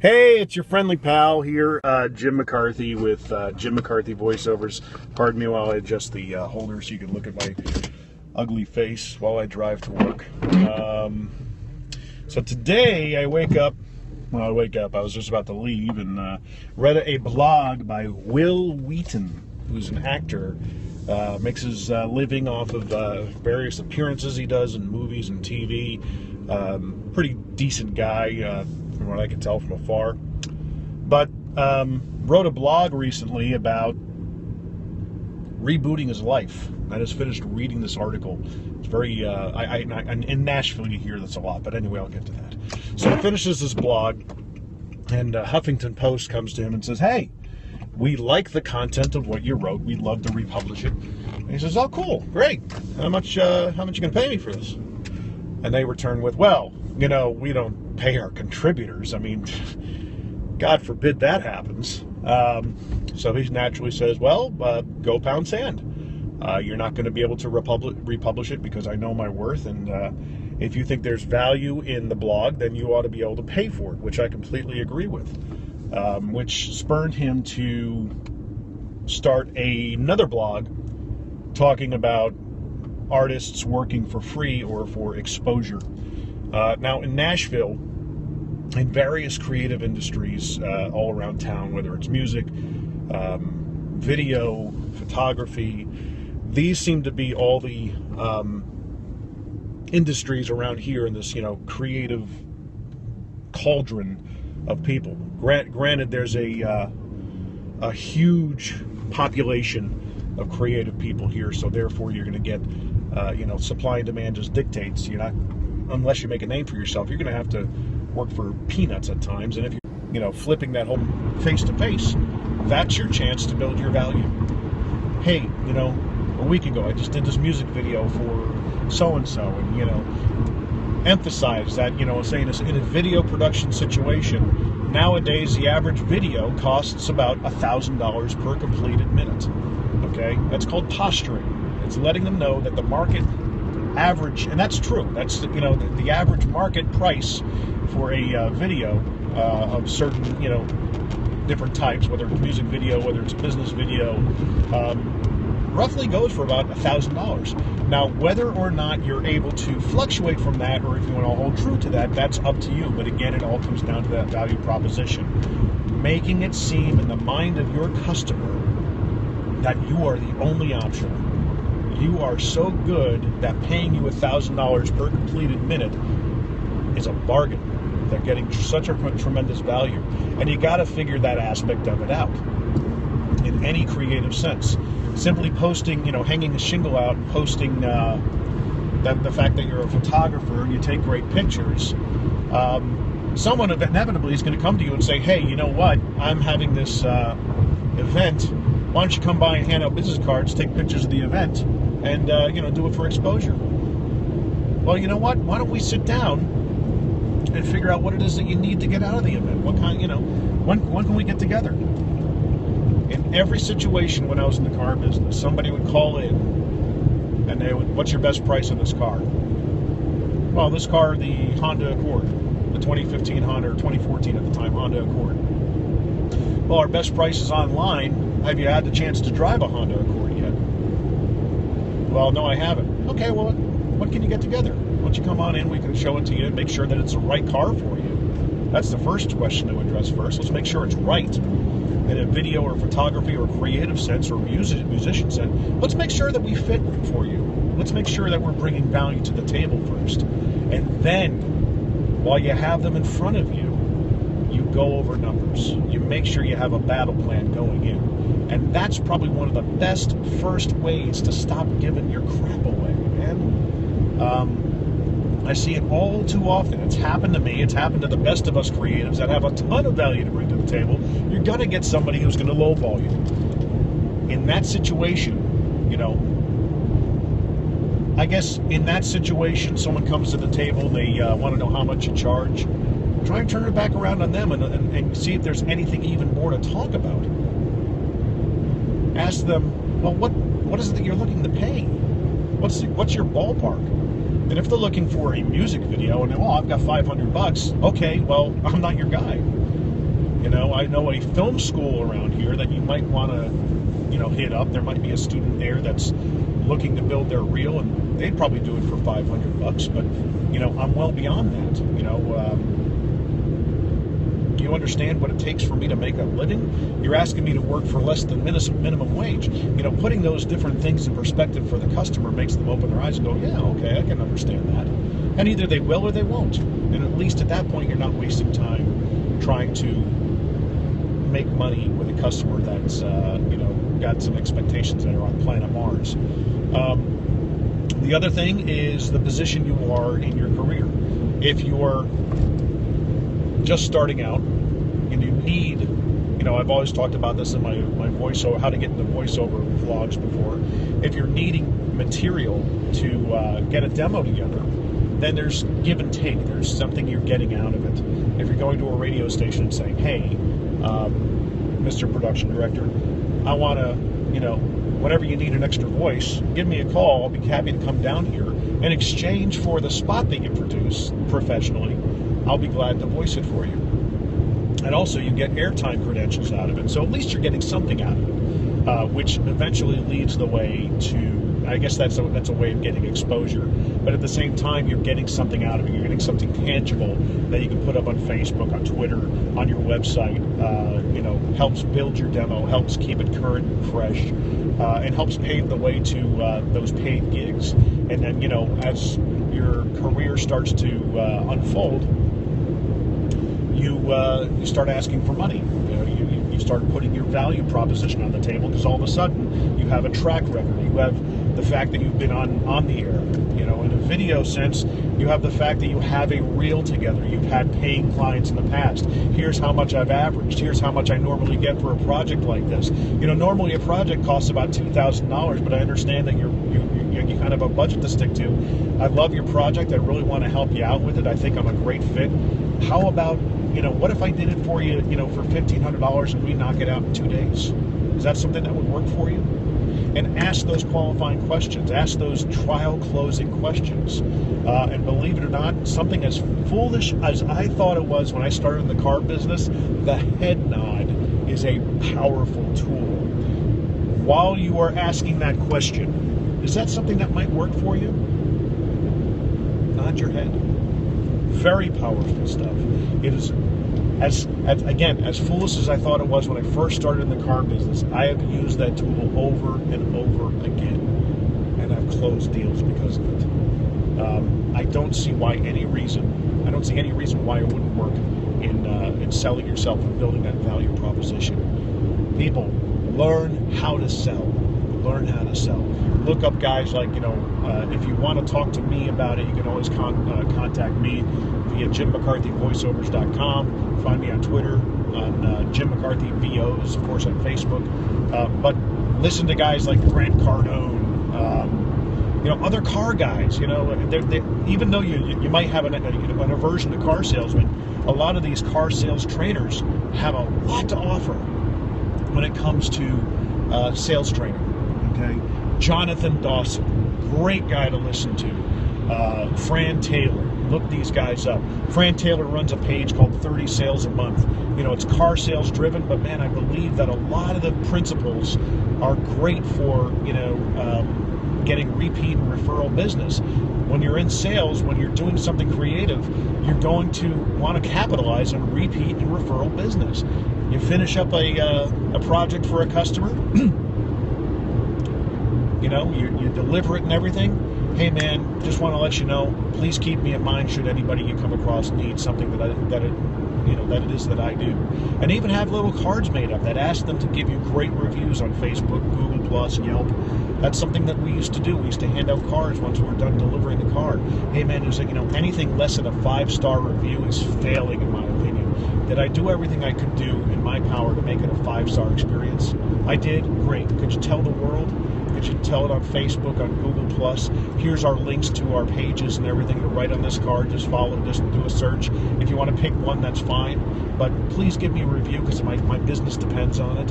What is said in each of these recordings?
Hey, it's your friendly pal here, Jim McCarthy with Jim McCarthy Voiceovers. Pardon me while I adjust the holder so you can look at my ugly face while I drive to work. So today I wake up, I was just about to leave and read a blog by Wheaton, who's an actor. Makes his living off of various appearances he does in movies and TV. Pretty decent guy, from what I can tell from afar. But wrote a blog recently about rebooting his life. I just finished reading this article. It's very, in Nashville you hear this a lot, but anyway, I'll get to that. So he finishes this blog, and Huffington Post comes to him and says, "Hey, we like the content of what you wrote. We'd love to republish it." And he says, "Oh, cool, great. How much you gonna pay me for this?" And they return with, "Well, you know, we don't pay our contributors. I mean, God forbid that happens." So he naturally says, "Well, go pound sand. You're not going to be able to republish it because I know my worth, and if you think there's value in the blog, then you ought to be able to pay for it," which I completely agree with. Which spurred him to start another blog talking about artists working for free or for exposure. Now in Nashville, in various creative industries all around town, whether it's music, video, photography, these seem to be all the industries around here in this, creative cauldron of people. Granted, there's a huge population of creative people here, so therefore you're going to get, supply and demand just dictates. You're not, unless you make a name for yourself, you're going to have to work for peanuts at times. And if you're, flipping that whole face to face, that's your chance to build your value. Hey, a week ago I just did this music video for so-and-so, and, emphasize that, saying this in a video production situation, nowadays the average video costs about $1,000 per completed minute. Okay? That's called posturing. It's letting them know that the market average, and that's true, that's, the average market price for a video of certain, different types, whether it's music video, whether it's business video, roughly goes for about $1,000. Now, whether or not you're able to fluctuate from that, or if you want to hold true to that, that's up to you. But again, it all comes down to that value proposition. Making it seem in the mind of your customer that you are the only option. You are so good that paying you $1,000 per completed minute is a bargain. They're getting such a tremendous value. And you got to figure that aspect of it out in any creative sense. Simply posting, hanging a shingle out and posting the fact that you're a photographer and you take great pictures, someone inevitably is going to come to you and say, "Hey, you know what? I'm having this event. Why don't you come by and hand out business cards, take pictures of the event, and do it for exposure?" Well, you know what? Why don't we sit down and figure out what it is that you need to get out of the event? What kind, when can we get together? In every situation when I was in the car business, somebody would call in and they would, "What's your best price on this car?" Well, this car, the Honda Accord, the 2015 Honda, or 2014 at the time, Honda Accord. "Well, our best price is online. Have you had the chance to drive a Honda Accord yet?" "Well, no, I haven't." "Okay, well, when can you get together? Why don't you come on in, we can show it to you and make sure that it's the right car for you." That's the first question to address first. Let's make sure it's right. In a video or photography or creative sense or musician sense, let's make sure that we fit for you. Let's make sure that we're bringing value to the table first. And then, while you have them in front of you, you go over numbers. You make sure you have a battle plan going in. And that's probably one of the best first ways to stop giving your crap away, man. I see it all too often. It's happened to me. It's happened to the best of us creatives that have a ton of value to bring to the table. You're going to get somebody who's going to lowball you. In that situation, I guess in that situation, someone comes to the table, they want to know how much you charge. Try and turn it back around on them and see if there's anything even more to talk about. Ask them, "Well, what is it that you're looking to pay? What's your ballpark?" And if they're looking for a music video and, "Oh, I've got $500, okay, well, I'm not your guy. I know a film school around here that you might want to, hit up. There might be a student there that's looking to build their reel, and they'd probably do it for $500. But, I'm well beyond that. You understand what it takes for me to make a living? You're asking me to work for less than minimum wage. Putting those different things in perspective for the customer makes them open their eyes and go, yeah, okay, I can understand that. And either they will or they won't. And at least at that point, you're not wasting time trying to make money with a customer that's, got some expectations that are on planet Mars. The other thing is the position you are in your career. If you're just starting out and you need, I've always talked about this in my voiceover, how to get into voiceover vlogs before. If you're needing material to get a demo together, then there's give and take. There's something you're getting out of it. If you're going to a radio station and saying, hey, Mr. Production Director, I want to, whenever you need an extra voice, give me a call. I'll be happy to come down here. In exchange for the spot that you produce professionally, I'll be glad to voice it for you. And also, you get airtime credentials out of it. So at least you're getting something out of it, which eventually leads the way to, I guess that's a way of getting exposure. But at the same time, you're getting something out of it. You're getting something tangible that you can put up on Facebook, on Twitter, on your website. Helps build your demo, helps keep it current and fresh, and helps pave the way to those paid gigs. And then, as your career starts to unfold, you start asking for money. You start putting your value proposition on the table, because all of a sudden you have a track record. You have the fact that you've been on the air. In a video sense, you have the fact that you have a reel together. You've had paying clients in the past. Here's how much I've averaged. Here's how much I normally get for a project like this. Normally a project costs about $2,000, but I understand that you kind of have a budget to stick to. I love your project. I really want to help you out with it. I think I'm a great fit. How about, what if I did it for you, for $1,500 and we knock it out in 2 days? Is that something that would work for you? And ask those qualifying questions. Ask those trial closing questions. And believe it or not, something as foolish as I thought it was when I started in the car business, the head nod is a powerful tool. While you are asking that question, is that something that might work for you? Nod your head. Very powerful stuff. It is, as foolish as I thought it was when I first started in the car business, I have used that tool over and over again, and I've closed deals because of it. I don't see any reason why it wouldn't work in selling yourself and building that value proposition. People, learn how to sell. Learn how to sell. Look up guys like, if you want to talk to me about it, you can always contact me via jimmccarthyvoiceovers.com. Find me on Twitter, on Jim McCarthy VOs, of course, on Facebook. But listen to guys like Fran Cardone, other car guys. Even though you might have an aversion to car salesmen, a lot of these car sales trainers have a lot to offer when it comes to sales training. Okay, Jonathan Dawson, great guy to listen to. Fran Taylor, look these guys up. Fran Taylor runs a page called 30 Sales a Month. It's car sales driven, but man, I believe that a lot of the principles are great for getting repeat and referral business. When you're in sales, when you're doing something creative, you're going to want to capitalize on repeat and referral business. You finish up a project for a customer. You deliver it and everything. Hey man, just want to let you know, please keep me in mind should anybody you come across need something that it is that I do. And even have little cards made up that ask them to give you great reviews on Facebook, Google Plus, Yelp. That's something that we used to do. We used to hand out cards once we were done delivering the car. Hey man, it was like, anything less than a 5-star review is failing in my opinion. Did I do everything I could do in my power to make it a 5-star experience? I did. Great. Could you tell the world? Could you tell it on Facebook, on Google Plus? Here's our links to our pages and everything to write on this card. Just follow, just do a search. If you want to pick one, that's fine. But please give me a review because my business depends on it.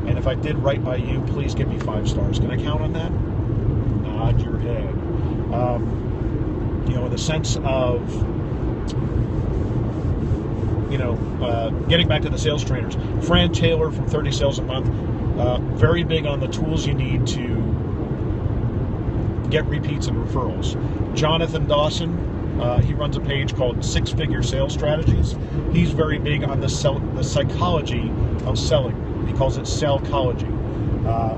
And if I did right by you, please give me 5 stars. Can I count on that? Nod your head. In the sense of, getting back to the sales trainers, Fran Taylor from 30 Sales a Month, very big on the tools you need to get repeats and referrals. Jonathan Dawson, he runs a page called 6 Figure Sales Strategies. He's very big on the psychology of selling. He calls it sellcology.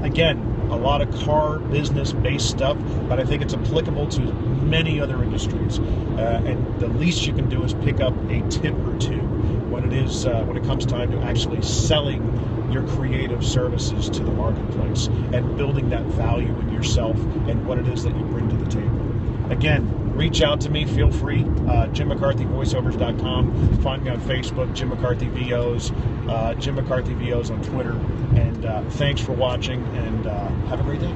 Again, a lot of car business-based stuff, but I think it's applicable to many other industries. And the least you can do is pick up a tip or two when it comes time to actually selling your creative services to the marketplace and building that value in yourself and what it is that you bring to the table. Again, reach out to me, feel free. JimMcCarthyVoiceovers.com. Find me on Facebook, Jim McCarthy VOs, Jim McCarthy VOs on Twitter. And thanks for watching, and have a great day.